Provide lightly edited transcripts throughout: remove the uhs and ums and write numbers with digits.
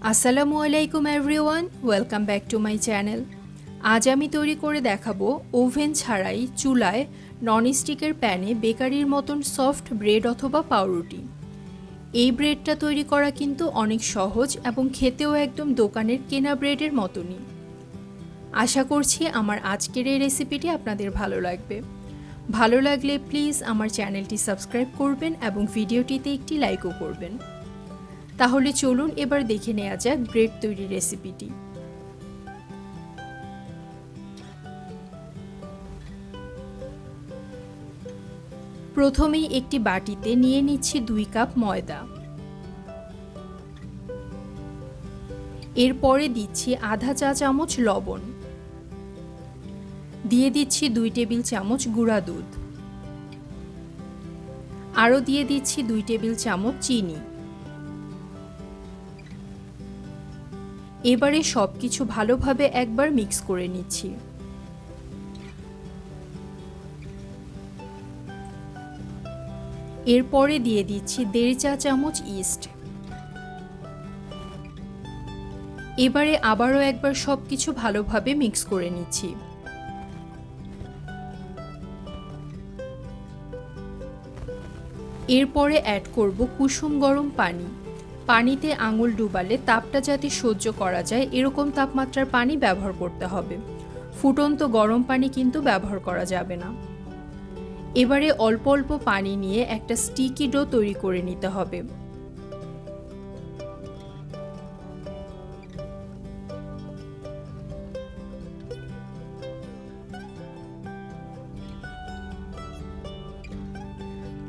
আসসালামু আলাইকুম everyone, welcome back to my channel. আজ আমি তৈরি করে দেখাবো ওভেন ছাড়াই চুলায় ননস্টিকের প্যানে বেকারির মতন সফট ব্রেড অথবা পাউরুটি। এই ব্রেডটা তৈরি করা কিন্তু অনেক সহজ এবং খেতেও একদম দোকানের কেনা ব্রেডের মতনই। আশা করছি আমার আজকের এই রেসিপিটি আপনাদের ভালো লাগবে। ভালো লাগলে প্লিজ আমার চ্যানেলটি সাবস্ক্রাইব করবেন এবং ভিডিওটিতে একটি লাইকও করবেন। তাহলে চলুন এবার দেখে নেওয়া যাক ব্রেড তৈরির রেসিপিটি। প্রথমেই একটি বাটিতে নিয়ে নিচ্ছি 2 কাপ ময়দা। এরপরে দিচ্ছি আধা চা চামচ লবণ, দিয়ে দিচ্ছি 2 টেবিল চামচ গুঁড়া দুধ, আরও দিয়ে দিচ্ছি 2 টেবিল চামচ চিনি। এবারে সবকিছু ভালোভাবে একবার মিক্স করে নিচ্ছি। এরপরে দিয়ে দিচ্ছি 1.5 চা চামচ ইস্ট। এবারে আবারও একবার সবকিছু ভালোভাবে মিক্স করে নিচ্ছি। এরপরে অ্যাড করব কুসুম গরম পানি। পানিতে আঙুল ডুবালে তাপটা যাতে সহ্য করা যায় এরকম তাপমাত্রার পানি ব্যবহার করতে হবে। ফুটন্ত গরম পানি কিন্তু ব্যবহার করা যাবে না। এবারে অল্প অল্প পানি নিয়ে একটা স্টিকি ডো তৈরি করে নিতে হবে।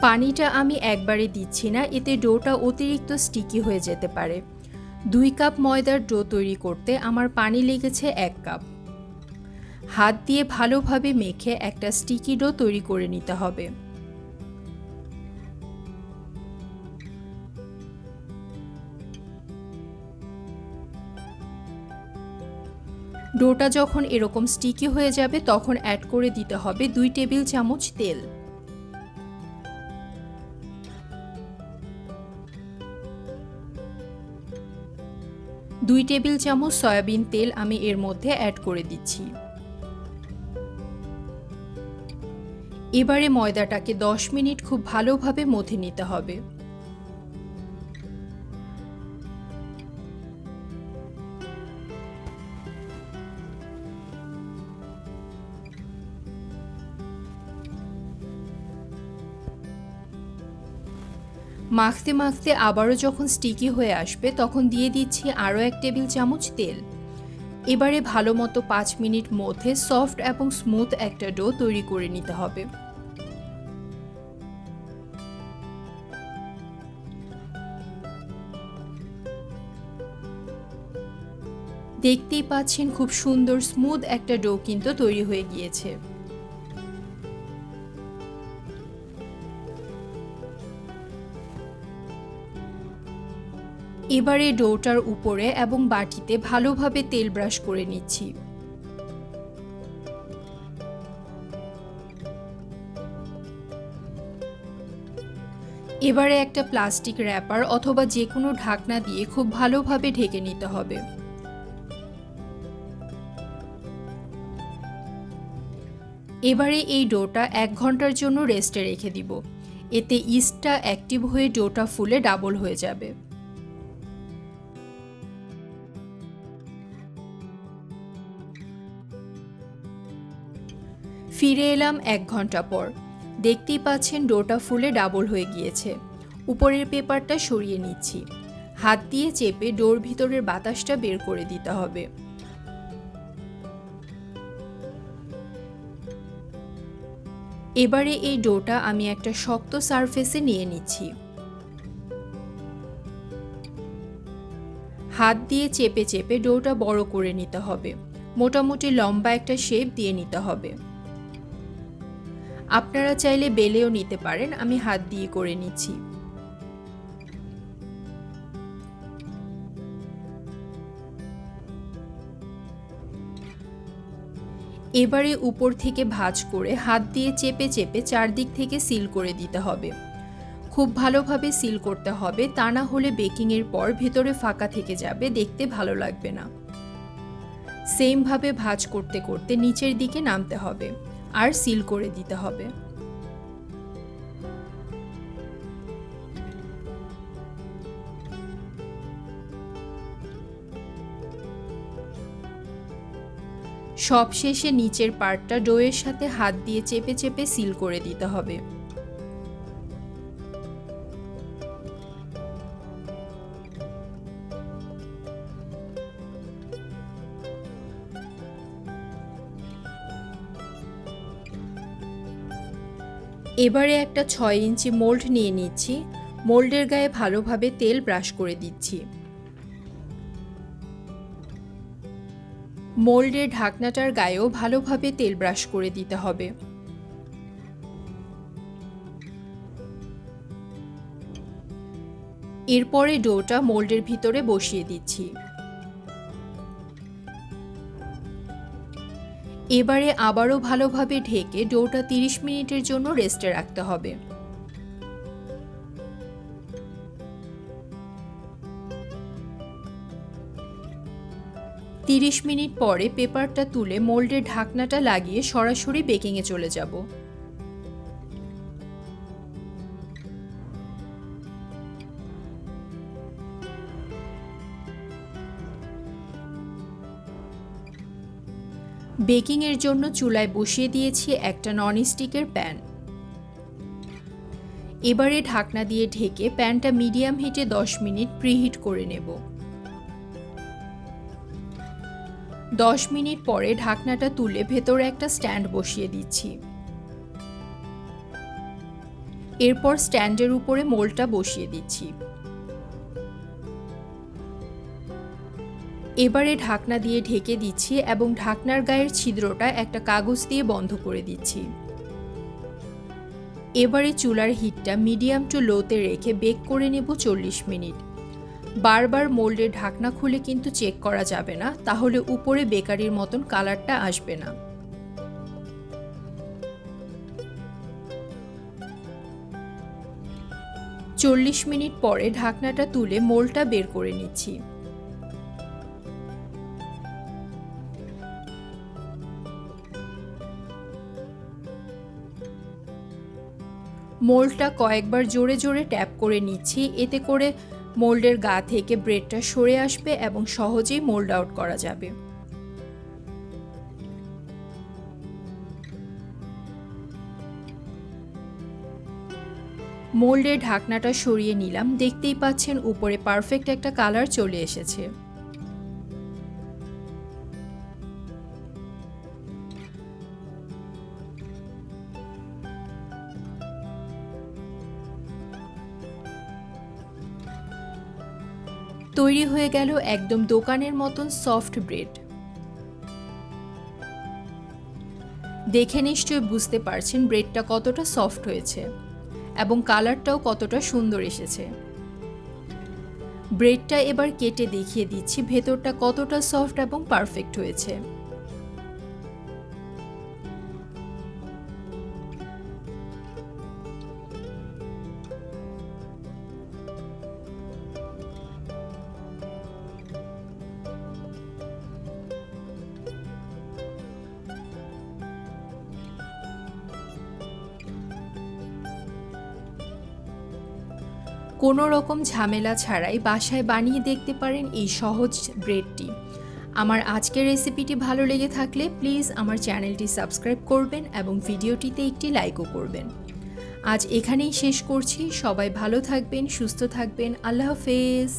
পানিটা আমি একবারে দিচ্ছি না, এতে ডোটা অতিরিক্ত স্টিকি হয়ে যেতে পারে। 2 কাপ ময়দার ডো তৈরি করতে আমার পানি লেগেছে 1 কাপ। হাত দিয়ে ভালোভাবে মেখে একটা স্টিকি ডো তৈরি করে নিতে হবে। ডোটা যখন এরকম স্টিকি হয়ে যাবে তখন অ্যাড করে দিতে হবে 2 টেবিল চামচ তেল। দুই টেবিল চামচ সয়াবিন তেল আমি এর মধ্যে অ্যাড করে দিচ্ছি। এবারে ময়দাটাকে 10 মিনিট খুব ভালোভাবে মথে নিতে হবে। মাখতে মাখতে আবারও যখন স্টিকি হয়ে আসবে তখন দিয়ে দিচ্ছি আরও 1 টেবিল চামচ তেল। এবারে ভালো মতো 5 মিনিট মধ্যে সফট এবং স্মুথ একটা ডো তৈরি করে নিতে হবে। দেখতেই পাচ্ছেন খুব সুন্দর স্মুথ একটা ডো কিন্তু তৈরি হয়ে গিয়েছে। এবারে ডোটার উপরে এবং বাটিতে ভালোভাবে তেল ব্রাশ করে নিচ্ছি। এবারে একটা প্লাস্টিক র্যাপার অথবা যে কোনো ঢাকনা দিয়ে খুব ভালোভাবে ঢেকে নিতে হবে। এবারে এই ডোটা 1 ঘন্টার জন্য রেস্টে রেখে দিব। এতে ইস্টটা অ্যাক্টিভ হয়ে ডোটা ফুলে ডাবল হয়ে যাবে। ফিরে এলাম 1 ঘন্টা পর। দেখতেই পাচ্ছেন ডোটা ফুলে ডাবল হয়ে গিয়েছে। উপরের পেপারটা সরিয়ে নিচ্ছি। হাত দিয়ে চেপে ডোর ভিতরের বাতাসটা বের করে দিতে হবে। এবারে এই ডোটা আমি একটা শক্ত সারফেসে নিয়ে নিচ্ছি। হাত দিয়ে চেপে চেপে ডোটা বড় করে নিতে হবে। মোটামুটি লম্বা একটা শেপ দিয়ে নিতে হবে। আপনারা চাইলে বেলেও নিতে পারেন, আমি হাত দিয়ে করে নিচ্ছি। এবারে উপর থেকে ভাঁজ করে হাত দিয়ে চেপে চেপে চারদিক থেকে সিল করে দিতে হবে। খুব ভালোভাবে সিল করতে হবে, তা না হলে বেকিংয়ের পর ভেতরে ফাঁকা থেকে যাবে, দেখতে ভালো লাগবে না। সেমভাবে ভাঁজ করতে করতে নিচের দিকে নামতে হবে আর সিল করে দিতে হবে। সবশেষে নিচের পার্টটা ডোয়ের সাথে হাত দিয়ে চেপে চেপে সিল করে দিতে হবে। এবারে একটা 6 ইঞ্চি মোল্ড নিয়ে নিচ্ছি। মোল্ডের গায়ে ভালোভাবে তেল ব্রাশ করে দিচ্ছি। মোল্ডের ঢাকনাটার গায়েও ভালোভাবে তেল ব্রাশ করে দিতে হবে। এরপরে ডোটা মোল্ডের ভিতরে বসিয়ে দিচ্ছি। এবারে আবারও ভালোভাবে ঢেকে ডোটা 30 মিনিটের জন্য রেস্টে রাখতে হবে। তিরিশ মিনিট পরে পেপারটা তুলে মোল্ডের ঢাকনাটা লাগিয়ে সরাসরি বেকিংয়ে চলে যাব। বেকিংয়ের জন্য চুলায় বসিয়ে দিয়েছি একটা ননস্টিকের প্যান। এবারে ঢাকনা দিয়ে ঢেকে প্যানটা মিডিয়াম হিটে 10 মিনিট প্রিহিট করে নেব। 10 মিনিট পরে ঢাকনাটা তুলে ভেতরে একটা স্ট্যান্ড বসিয়ে দিচ্ছি। এরপর স্ট্যান্ডের উপরে মোল্ডটা বসিয়ে দিচ্ছি। এবারে ঢাকনা দিয়ে ঢেকে দিচ্ছি এবং ঢাকনার গায়ের ছিদ্রটা একটা কাগজ দিয়ে বন্ধ করে দিচ্ছি। এবারে চুলার হিটটা মিডিয়াম টু লোতে রেখে বেক করে নেব 40 মিনিট। বারবার মোল্ডের ঢাকনা খুলে কিন্তু চেক করা যাবে না, তাহলে উপরে বেকারির মতন কালারটা আসবে না। চল্লিশ মিনিট পরে ঢাকনাটা তুলে মোল্ডটা বের করে নিচ্ছি। মোল্ডটা কয়েকবার জোরে জোরে ট্যাপ করে নিচ্ছি, এতে করে মোল্ডের গা থেকে ব্রেডটা সরে আসবে এবং সহজেই মোল্ড আউট করা যাবে। মোল্ডের ঢাকনাটা সরিয়ে নিলাম, দেখতেই পাচ্ছেন উপরে পারফেক্ট একটা কালার চলে এসেছে। তৈরি হয়ে গেল একদম দোকানের মতন সফট ব্রেড। দেখে নিশ্চয়ই বুঝতে পারছেন ব্রেডটা কতটা সফট হয়েছে এবং কালারটাও কতটা সুন্দর এসেছে। ব্রেডটা এবার কেটে দেখিয়ে দিচ্ছি ভেতরটা কতটা সফট এবং পারফেক্ট হয়েছে। কোনো রকম ঝামেলা ছাড়াই বাসায় বানিয়ে দেখতে পারেন এই সহজ ব্রেডটি। আমার আজকের রেসিপিটি ভালো লেগে থাকলে প্লিজ আমার চ্যানেলটি সাবস্ক্রাইব করবেন এবং ভিডিওটিতে একটি লাইকও করবেন। আজ এখানেই শেষ করছি। সবাই ভালো থাকবেন, সুস্থ থাকবেন। আল্লাহ হাফেজ।